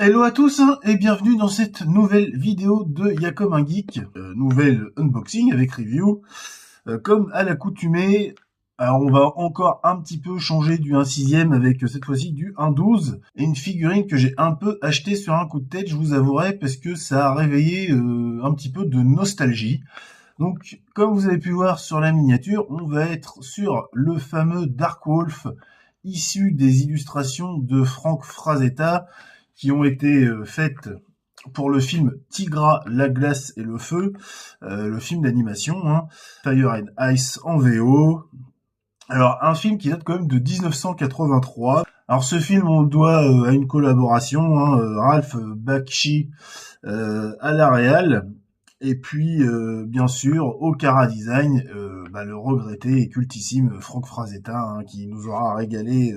Hello à tous et bienvenue dans cette nouvelle vidéo de Y'a comme un geek, nouvelle unboxing avec review. Comme à l'accoutumée, alors on va encore un petit peu changer du 1/6 avec cette fois-ci du 1/12 et une figurine que j'ai un peu achetée sur un coup de tête, je vous avouerai, parce que ça a réveillé un petit peu de nostalgie. Donc comme vous avez pu voir sur la miniature, on va être sur le fameux Dark Wolf issu des illustrations de Frank Frazetta qui ont été faites pour le film Tigra, la glace et le feu, le film d'animation, Fire and Ice en VO. Alors un film qui date quand même de 1983. Alors ce film on le doit à une collaboration, Ralph Bakshi à la réal, et puis bien sûr au Cara Design, le regretté et cultissime Frank Frazetta, qui nous aura régalé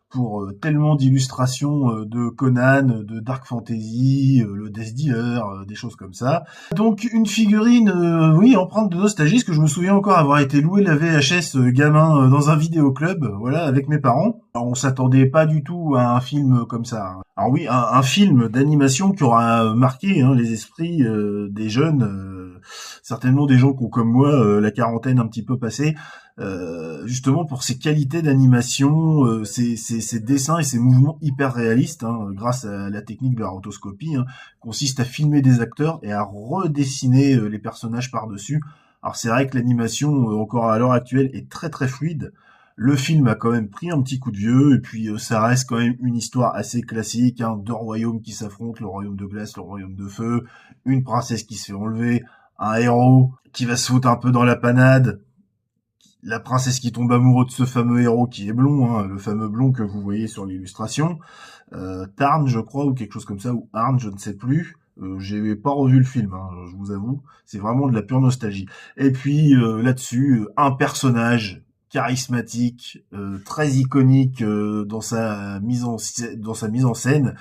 pour tellement d'illustrations de Conan, de Dark Fantasy, le Death Dealer, des choses comme ça. Donc une figurine, empreinte de nostalgie, parce que je me souviens encore avoir été loué la VHS gamin dans un vidéoclub, voilà, avec mes parents. Alors, on s'attendait pas du tout à un film comme ça. Alors oui, un film d'animation qui aura marqué les esprits des jeunes, certainement des gens qui ont comme moi la quarantaine un petit peu passée. Justement pour ses qualités d'animation, ses dessins et ses mouvements hyper réalistes, grâce à la technique de la rotoscopie, consiste à filmer des acteurs et à redessiner les personnages par-dessus. Alors c'est vrai que l'animation, encore à l'heure actuelle, est très très fluide. Le film a quand même pris un petit coup de vieux, et puis ça reste quand même une histoire assez classique, deux royaumes qui s'affrontent, le royaume de glace, le royaume de feu, une princesse qui se fait enlever, un héros qui va se foutre un peu dans la panade, la princesse qui tombe amoureuse de ce fameux héros qui est blond, le fameux blond que vous voyez sur l'illustration, Tarn je crois, ou quelque chose comme ça, ou Arn, je ne sais plus. J'ai pas revu le film, je vous avoue, c'est vraiment de la pure nostalgie. Et puis là-dessus, un personnage charismatique, très iconique dans sa mise en scène,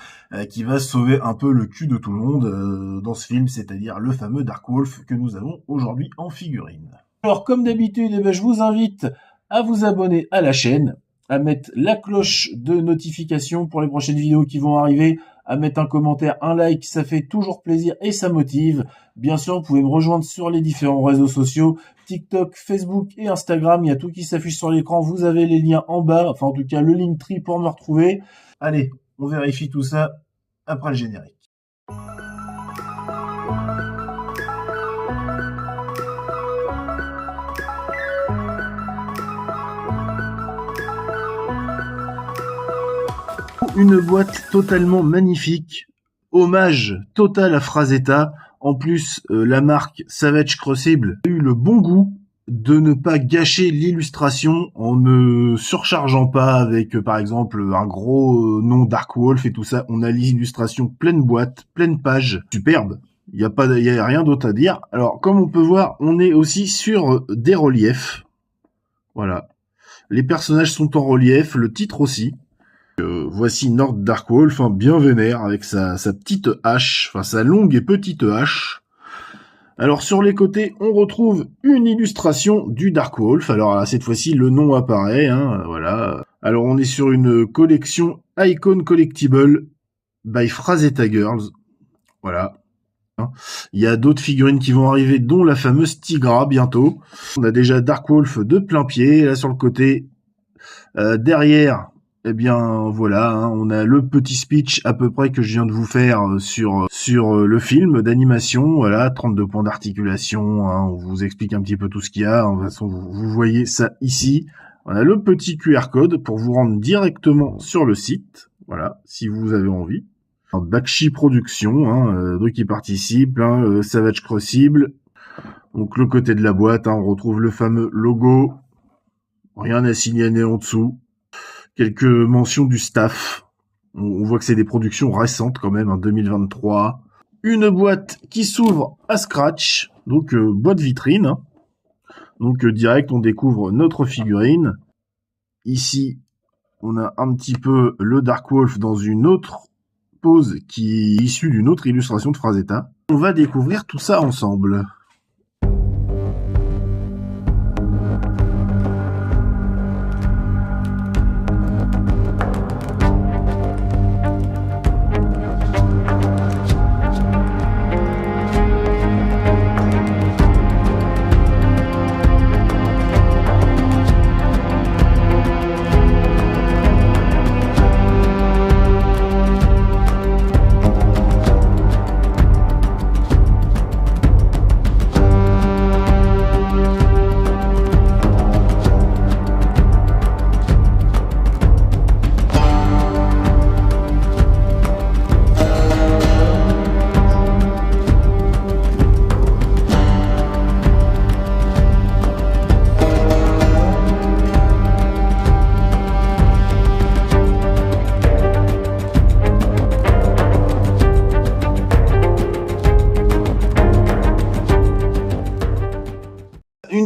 qui va sauver un peu le cul de tout le monde dans ce film, c'est-à-dire le fameux Dark Wolf que nous avons aujourd'hui en figurine. Alors comme d'habitude, je vous invite à vous abonner à la chaîne, à mettre la cloche de notification pour les prochaines vidéos qui vont arriver, à mettre un commentaire, un like, ça fait toujours plaisir et ça motive. Bien sûr, vous pouvez me rejoindre sur les différents réseaux sociaux, TikTok, Facebook et Instagram, il y a tout qui s'affiche sur l'écran, vous avez les liens en bas, enfin en tout cas le Linktree pour me retrouver. Allez, on vérifie tout ça après le générique. Une boîte totalement magnifique, hommage total à Frazetta. En plus, la marque Savage Crucible a eu le bon goût de ne pas gâcher l'illustration en ne surchargeant pas avec, par exemple, un gros nom Dark Wolf et tout ça. On a l'illustration pleine boîte, pleine page, superbe. Il y a rien d'autre à dire. Alors, comme on peut voir, on est aussi sur des reliefs. Voilà. Les personnages sont en relief, le titre aussi. Voici Nord Dark Wolf, bien vénère, avec sa petite hache, enfin sa longue et petite hache. Alors sur les côtés, on retrouve une illustration du Dark Wolf. Alors là, cette fois-ci, le nom apparaît, voilà. Alors on est sur une collection Icon Collectible by Frazetta Girls. Voilà. Il y a d'autres figurines qui vont arriver, dont la fameuse Tigra bientôt. On a déjà Dark Wolf de plein pied, là sur le côté. Derrière, eh bien voilà, on a le petit speech à peu près que je viens de vous faire sur le film d'animation. Voilà, 32 points d'articulation, on vous explique un petit peu tout ce qu'il y a. De toute façon, vous voyez ça ici. On a le petit QR code pour vous rendre directement sur le site. Voilà, si vous avez envie. Bakshi Productions, donc qui participe, Savage Crucible. Donc le côté de la boîte, on retrouve le fameux logo. Rien à signaler en dessous. Quelques mentions du staff. On voit que c'est des productions récentes quand même, 2023. Une boîte qui s'ouvre à scratch, donc boîte vitrine. Donc direct, on découvre notre figurine. Ici, on a un petit peu le Dark Wolf dans une autre pose qui est issue d'une autre illustration de Frazetta. On va découvrir tout ça ensemble.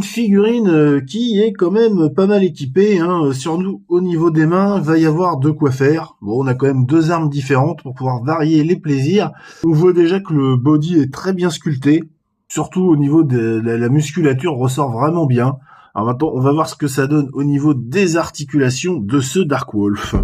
une figurine qui est quand même pas mal équipée, hein. Sur nous, au niveau des mains, il va y avoir de quoi faire. Bon, on a quand même deux armes différentes pour pouvoir varier les plaisirs. On voit déjà que le body est très bien sculpté, surtout au niveau de la musculature ressort vraiment bien. Alors maintenant, on va voir ce que ça donne au niveau des articulations de ce Dark Wolf.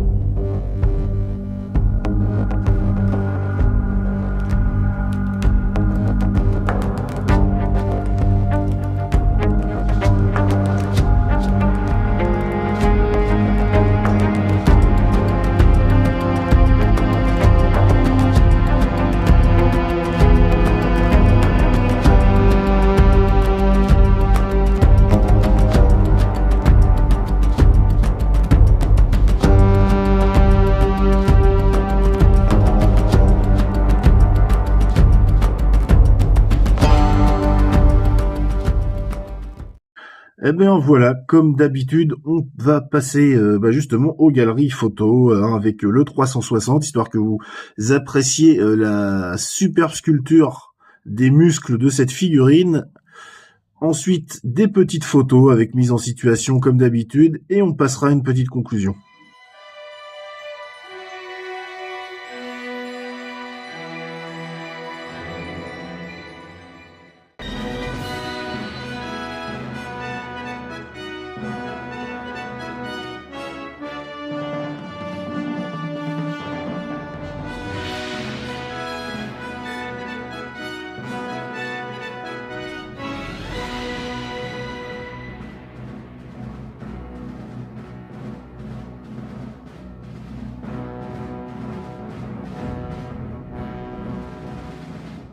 Eh bien voilà, comme d'habitude, on va passer justement aux galeries photos avec le 360, histoire que vous appréciez la superbe sculpture des muscles de cette figurine. Ensuite, des petites photos avec mise en situation comme d'habitude, et on passera à une petite conclusion.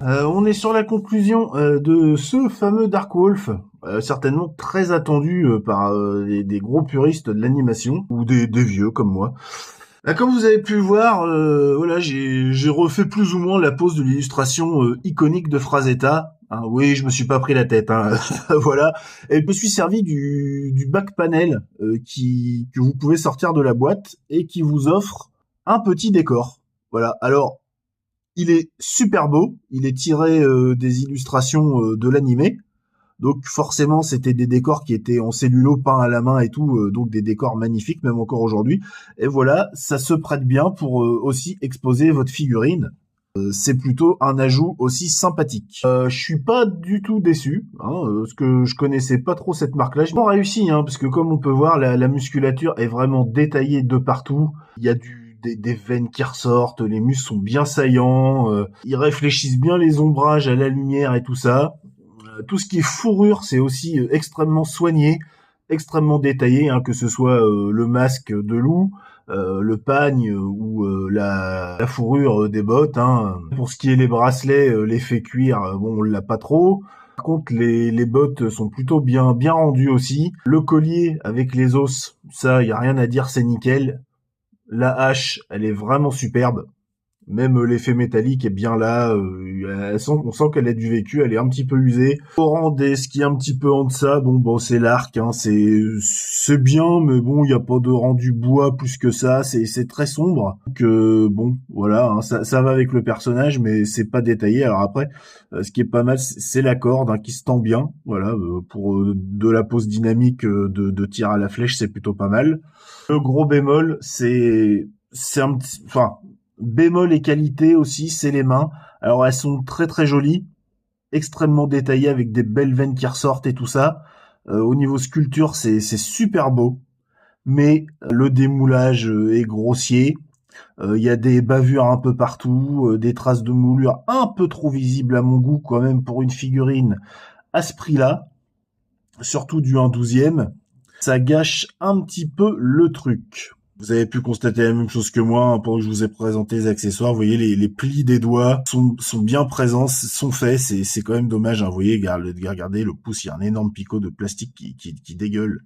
On est sur la conclusion de ce fameux Dark Wolf, certainement très attendu par des gros puristes de l'animation, ou des vieux comme moi. Comme vous avez pu le voir, voilà, j'ai refait plus ou moins la pose de l'illustration iconique de Frazetta. Hein, oui, je me suis pas pris la tête, hein, voilà. Et je me suis servi du back panel que vous pouvez sortir de la boîte et qui vous offre un petit décor. Voilà. Alors, il est super beau, il est tiré des illustrations de l'animé, donc forcément c'était des décors qui étaient en cellulo peints à la main et tout, donc des décors magnifiques même encore aujourd'hui, et voilà, ça se prête bien pour aussi exposer votre figurine. C'est plutôt un ajout aussi sympathique. Je suis pas du tout déçu, hein, parce que je connaissais pas trop cette marque-là. J'ai pas réussi, hein, parce que comme on peut voir, la musculature est vraiment détaillée de partout. Il y a des veines qui ressortent, les muscles sont bien saillants, ils réfléchissent bien les ombrages à la lumière et tout ça. Tout ce qui est fourrure, c'est aussi extrêmement soigné, extrêmement détaillé, hein, que ce soit le masque de loup, le pagne ou la fourrure des bottes. Hein. Pour ce qui est les bracelets, l'effet cuir, bon, on l'a pas trop. Par contre, les bottes sont plutôt bien rendues aussi. Le collier avec les os, ça, y a rien à dire, c'est nickel. La hache, elle est vraiment superbe. Même l'effet métallique est bien là. On sent qu'elle a du vécu. Elle est un petit peu usée. Au rang des ce qui est un petit peu en deçà, bon, c'est l'arc. Hein, c'est bien, mais bon, il y a pas de rendu bois plus que ça. C'est très sombre. Donc bon, voilà, hein, ça va avec le personnage, mais c'est pas détaillé. Alors après, ce qui est pas mal, c'est la corde, hein, qui se tend bien. Voilà, pour de la pose dynamique de tir à la flèche, c'est plutôt pas mal. Le gros bémol, c'est un petit, enfin, bémol et qualité aussi, c'est les mains. Alors elles sont très très jolies, extrêmement détaillées avec des belles veines qui ressortent et tout ça. Au niveau sculpture, c'est super beau, mais le démoulage est grossier. Il y a des bavures un peu partout, des traces de moulure un peu trop visibles à mon goût quand même pour une figurine à ce prix-là, surtout du 1/12e. Ça gâche un petit peu le truc. Vous avez pu constater la même chose que moi, hein, pendant que je vous ai présenté les accessoires. Vous voyez, les plis des doigts sont bien présents, sont faits. C'est quand même dommage. Hein. Vous voyez, regardez le pouce, il y a un énorme picot de plastique qui dégueule.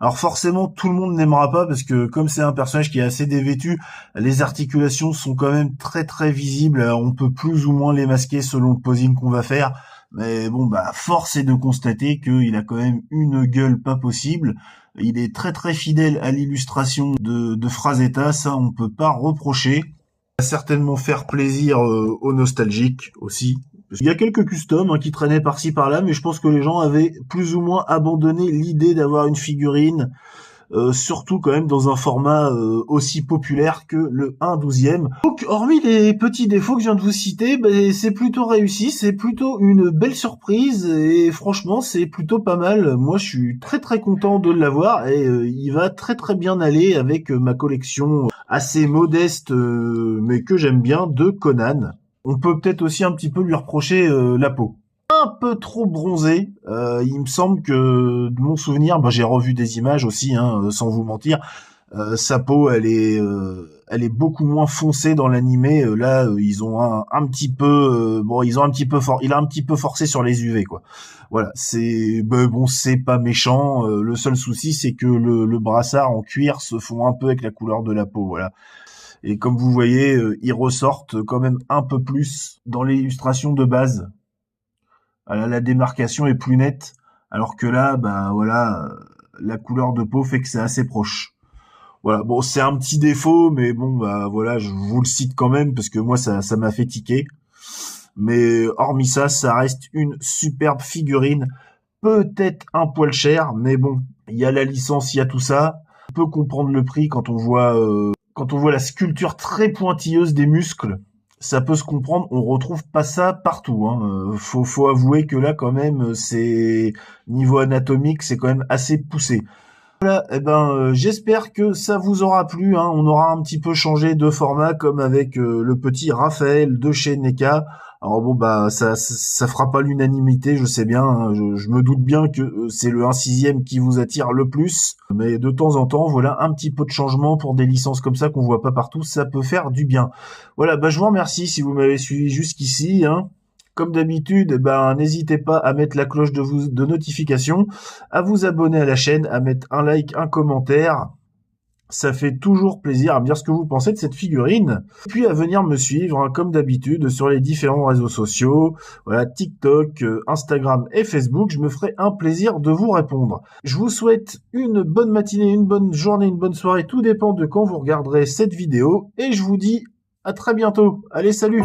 Alors forcément, tout le monde n'aimera pas parce que comme c'est un personnage qui est assez dévêtu, les articulations sont quand même très très visibles. Alors, on peut plus ou moins les masquer selon le posing qu'on va faire. Mais bon, force est de constater qu'il a quand même une gueule pas possible. Il est très très fidèle à l'illustration de Frazetta, ça on peut pas reprocher. Il va certainement faire plaisir aux nostalgiques aussi, Il y a quelques customs qui traînaient par-ci par-là, mais je pense que les gens avaient plus ou moins abandonné l'idée d'avoir une figurine, surtout quand même dans un format aussi populaire que le 1/12e. Donc hormis les petits défauts que je viens de vous citer, c'est plutôt réussi, c'est plutôt une belle surprise et franchement c'est plutôt pas mal. Moi je suis très très content de l'avoir et il va très très bien aller avec ma collection assez modeste mais que j'aime bien de Conan. On peut peut-être aussi un petit peu lui reprocher la peau. Un peu trop bronzé. Il me semble que de mon souvenir, j'ai revu des images aussi, sans vous mentir. Sa peau, elle est beaucoup moins foncée dans l'animé. Là, ils ont un petit peu, ils ont un petit peu il a un petit peu forcé sur les UV, quoi. Voilà, c'est bon, c'est pas méchant. Le seul souci, c'est que le brassard en cuir se fond un peu avec la couleur de la peau, voilà. Et comme vous voyez, ils ressortent quand même un peu plus dans l'illustration de base. La démarcation est plus nette, alors que là, la couleur de peau fait que c'est assez proche. Voilà, bon, c'est un petit défaut, mais bon, voilà, je vous le cite quand même parce que moi, ça m'a fait tiquer. Mais hormis ça, ça reste une superbe figurine, peut-être un poil cher, mais bon, il y a la licence, il y a tout ça. On peut comprendre le prix quand on voit la sculpture très pointilleuse des muscles. Ça peut se comprendre, on retrouve pas ça partout. Faut avouer que là, quand même, c'est niveau anatomique, c'est quand même assez poussé. Voilà, j'espère que ça vous aura plu. On aura un petit peu changé de format, comme avec le petit Raphaël de chez NECA. Alors bon, ça fera pas l'unanimité, je sais bien. Je me doute bien que c'est le 1/6 qui vous attire le plus. Mais de temps en temps, voilà, un petit peu de changement pour des licences comme ça qu'on voit pas partout, ça peut faire du bien. Voilà, je vous remercie si vous m'avez suivi jusqu'ici. Comme d'habitude, n'hésitez pas à mettre la cloche de notification, à vous abonner à la chaîne, à mettre un like, un commentaire. Ça fait toujours plaisir à me dire ce que vous pensez de cette figurine. Puis à venir me suivre, comme d'habitude, sur les différents réseaux sociaux. Voilà, TikTok, Instagram et Facebook. Je me ferai un plaisir de vous répondre. Je vous souhaite une bonne matinée, une bonne journée, une bonne soirée. Tout dépend de quand vous regarderez cette vidéo. Et je vous dis à très bientôt. Allez, salut!